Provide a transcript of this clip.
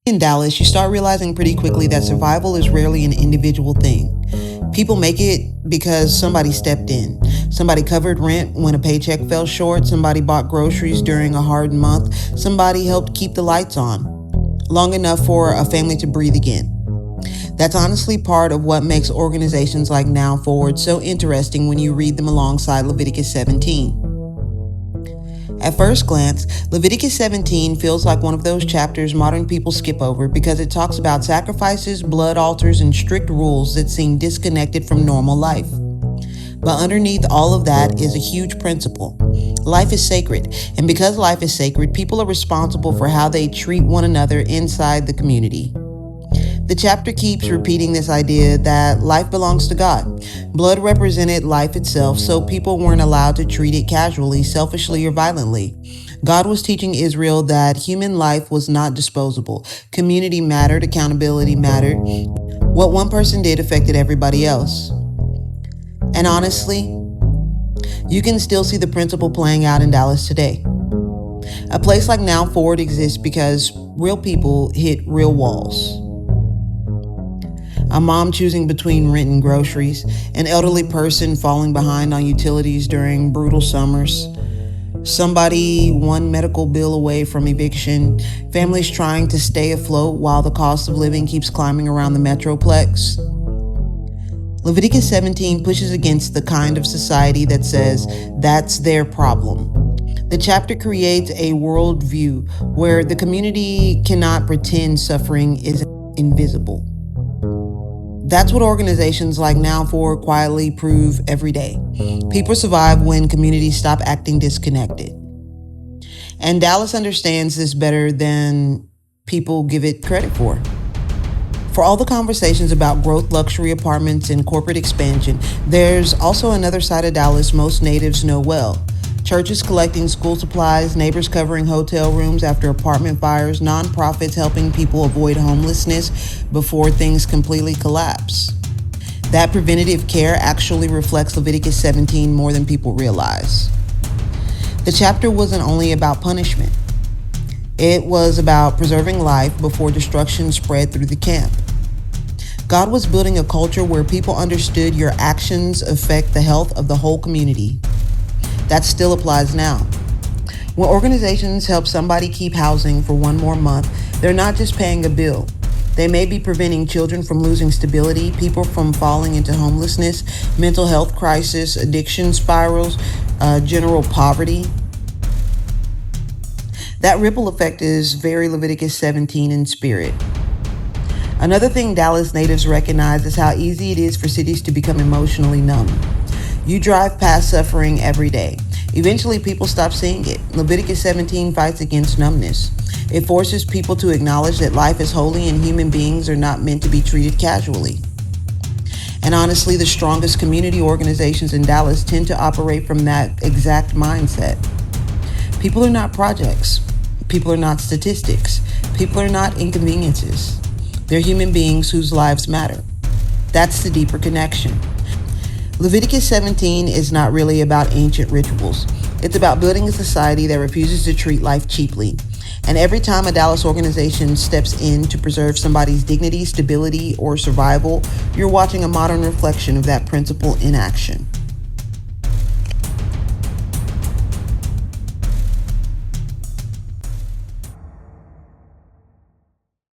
In Dallas, you start realizing pretty quickly that survival is rarely an individual thing. People make it because somebody stepped in. Somebody covered rent when a paycheck fell short. Somebody bought groceries during a hard month. Somebody helped keep the lights on long enough for a family to breathe again. That's honestly part of what makes organizations like Now Forward so interesting when you read them alongside Leviticus 17. At first glance, Leviticus 17 feels like one of those chapters modern people skip over because it talks about sacrifices, blood altars, and strict rules that seem disconnected from normal life. But underneath all of that is a huge principle. Life is sacred, and because life is sacred, people are responsible for how they treat one another inside the community. The chapter keeps repeating this idea that life belongs to God. Blood represented life itself, so people weren't allowed to treat it casually, selfishly, or violently. God was teaching Israel that human life was not disposable. Community mattered, accountability mattered. What one person did affected everybody else. And honestly, you can still see the principle playing out in Dallas today. A place like Now Forward exists because real people hit real walls. A mom choosing between rent and groceries, an elderly person falling behind on utilities during brutal summers, somebody one medical bill away from eviction, families trying to stay afloat while the cost of living keeps climbing around the Metroplex. Leviticus 17 pushes against the kind of society that says that's their problem. The chapter creates a worldview where the community cannot pretend suffering is invisible. That's what organizations like Now Forward quietly prove every day. People survive when communities stop acting disconnected. And Dallas understands this better than people give it credit for. For all the conversations about growth, luxury apartments, and corporate expansion, there's also another side of Dallas most natives know well. Churches collecting school supplies, neighbors covering hotel rooms after apartment fires, nonprofits helping people avoid homelessness before things completely collapse. That preventative care actually reflects Leviticus 17 more than people realize. The chapter wasn't only about punishment. It was about preserving life before destruction spread through the camp. God was building a culture where people understood your actions affect the health of the whole community. That still applies now. When organizations help somebody keep housing for one more month, they're not just paying a bill. They may be preventing children from losing stability, people from falling into homelessness, mental health crisis, addiction spirals, general poverty. That ripple effect is very Leviticus 17 in spirit. Another thing Dallas natives recognize is how easy it is for cities to become emotionally numb. You drive past suffering every day. Eventually, people stop seeing it. Leviticus 17 fights against numbness. It forces people to acknowledge that life is holy and human beings are not meant to be treated casually. And honestly, the strongest community organizations in Dallas tend to operate from that exact mindset. People are not projects. People are not statistics. People are not inconveniences. They're human beings whose lives matter. That's the deeper connection. Leviticus 17 is not really about ancient rituals. It's about building a society that refuses to treat life cheaply. And every time a Dallas organization steps in to preserve somebody's dignity, stability, or survival, you're watching a modern reflection of that principle in action.